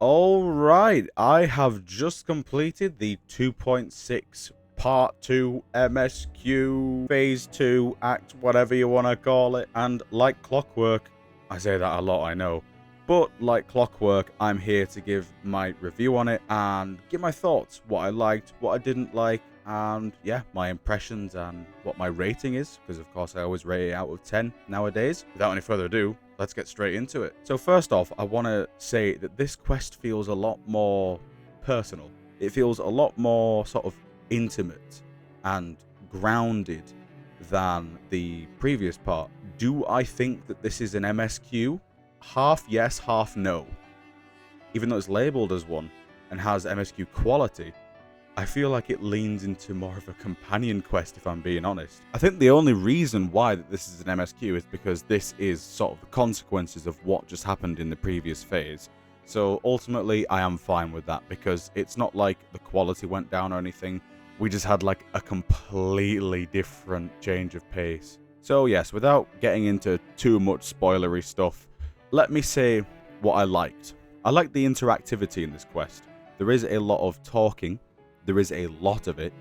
Alright, I have just completed the 2.6 Part 2 MSQ Phase 2 Act, whatever you want to call it, and like clockwork, I say that a lot, I know, but like clockwork, I'm here to give my review on it and give my thoughts, what I liked, what I didn't like, and yeah, my impressions and what my rating is, because of course I always rate it out of 10 nowadays. Without any further ado, let's get straight into it. So first off, I want to say that this quest feels a lot more personal. It feels a lot more sort of intimate and grounded than the previous part. Do I think that this is an MSQ? Half yes, half no. Even though it's labeled as one and has MSQ quality, I feel like it leans into more of a companion quest, if I'm being honest. I think the only reason why that this is an MSQ is because this is sort of the consequences of what just happened in the previous phase. So ultimately, I am fine with that because it's not like the quality went down or anything. We just had like a completely different change of pace. So yes, without getting into too much spoilery stuff, let me say what I liked. I liked the interactivity in this quest. There is a lot of talking. There is a lot of it,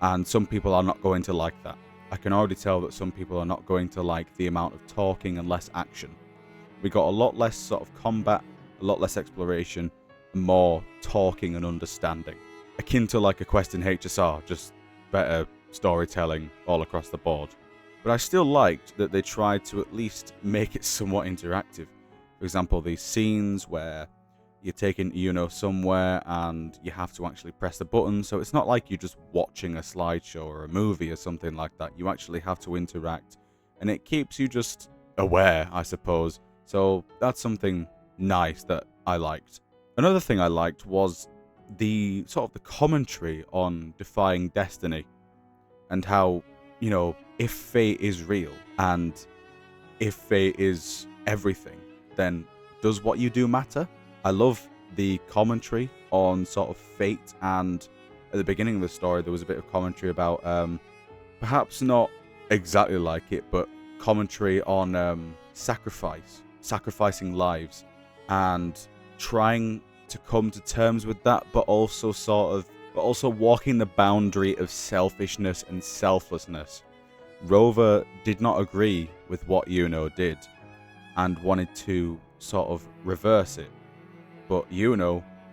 and some people are not going to like that. I can already tell that some people are not going to like the amount of talking and less action. We got a lot less sort of combat, a lot less exploration, and more talking and understanding. Akin to like a quest in HSR, just better storytelling all across the board. But I still liked that they tried to at least make it somewhat interactive. For example, these scenes where you're taking somewhere and you have to actually press the button, so it's not like you're just watching a slideshow or a movie or something like that. You actually have to interact, and it keeps you just aware, I suppose. So that's something nice that I liked. Another thing I liked was the sort of the commentary on defying destiny and how, if fate is real and if fate is everything, then does what you do matter? I love the commentary on sort of fate, and at the beginning of the story there was a bit of commentary about perhaps not exactly like it, but commentary on sacrificing lives and trying to come to terms with that, but also walking the boundary of selfishness and selflessness. Rover did not agree with what did and wanted to sort of reverse it. But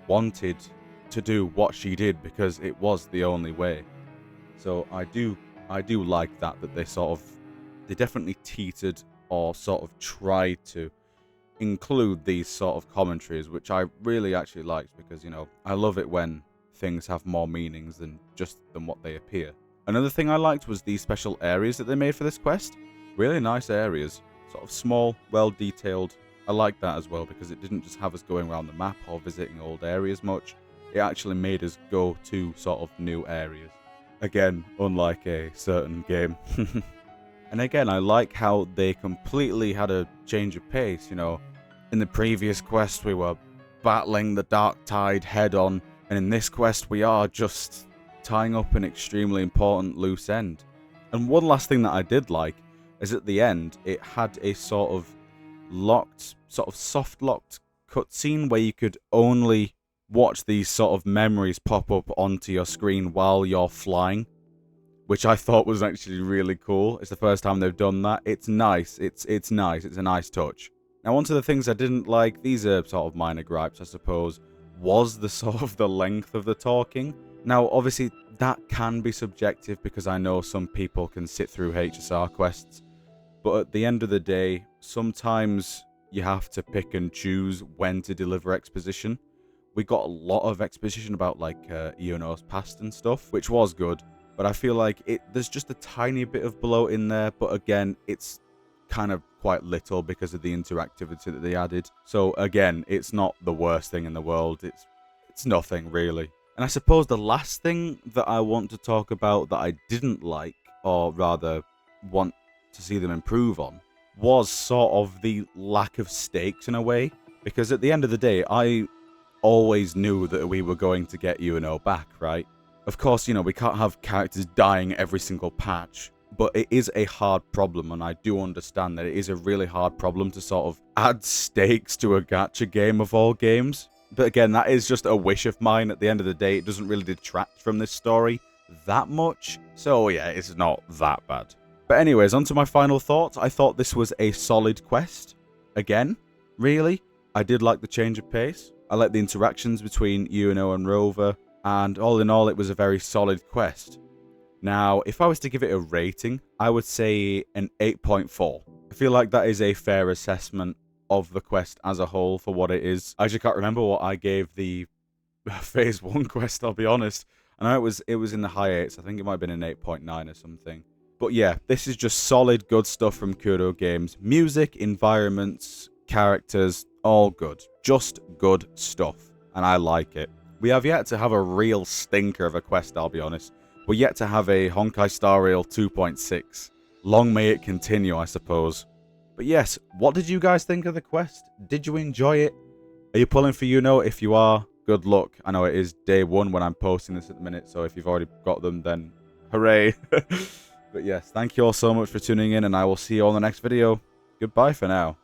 wanted to do what she did because it was the only way. So I do like that they definitely teetered or sort of tried to include these sort of commentaries, which I really actually liked because, I love it when things have more meanings than what they appear. Another thing I liked was the special areas that they made for this quest. Really nice areas, sort of small, well detailed. I like that as well because it didn't just have us going around the map or visiting old areas much. It actually made us go to sort of new areas. Again, unlike a certain game. And again, I like how they completely had a change of pace, In the previous quest, we were battling the Dark Tide head on, and in this quest, we are just tying up an extremely important loose end. And one last thing that I did like is at the end, it had a sort of soft locked cutscene where you could only watch these sort of memories pop up onto your screen while you're flying, which I thought was actually really cool. It's the first time they've done that. It's nice. It's nice. It's a nice touch. Now, one of the things I didn't like, these are sort of minor gripes, I suppose, was the sort of the length of the talking. Now, obviously, that can be subjective because I know some people can sit through HSR quests. But at the end of the day, sometimes you have to pick and choose when to deliver exposition. We got a lot of exposition about Iono's past and stuff, which was good. But I feel like there's just a tiny bit of bloat in there. But again, it's kind of quite little because of the interactivity that they added. So again, it's not the worst thing in the world. It's nothing really. And I suppose the last thing that I want to talk about that I didn't like, or rather want to see them improve on, was sort of the lack of stakes in a way. Because at the end of the day, I always knew that we were going to get Yuno back, right? Of course, we can't have characters dying every single patch, but it is a hard problem, and I do understand that it is a really hard problem to sort of add stakes to a gacha game of all games. But again, that is just a wish of mine. At the end of the day, it doesn't really detract from this story that much. So yeah, it's not that bad. But anyways, on to my final thoughts. I thought this was a solid quest. Again, really, I did like the change of pace. I like the interactions between Yuno and Rover. And all in all, it was a very solid quest. Now, if I was to give it a rating, I would say an 8.4. I feel like that is a fair assessment of the quest as a whole for what it is. I actually can't remember what I gave the Phase 1 quest, I'll be honest. I know it was in the high 8s. I think it might have been an 8.9 or something. But yeah, this is just solid, good stuff from Kuro Games. Music, environments, characters, all good. Just good stuff. And I like it. We have yet to have a real stinker of a quest, I'll be honest. We're yet to have a Honkai Star Rail 2.6. Long may it continue, I suppose. But yes, what did you guys think of the quest? Did you enjoy it? Are you pulling for Yuno? If you are, good luck. I know it is day 1 when I'm posting this at the minute, so if you've already got them, then hooray. But yes, thank you all so much for tuning in, and I will see you all in the next video. Goodbye for now.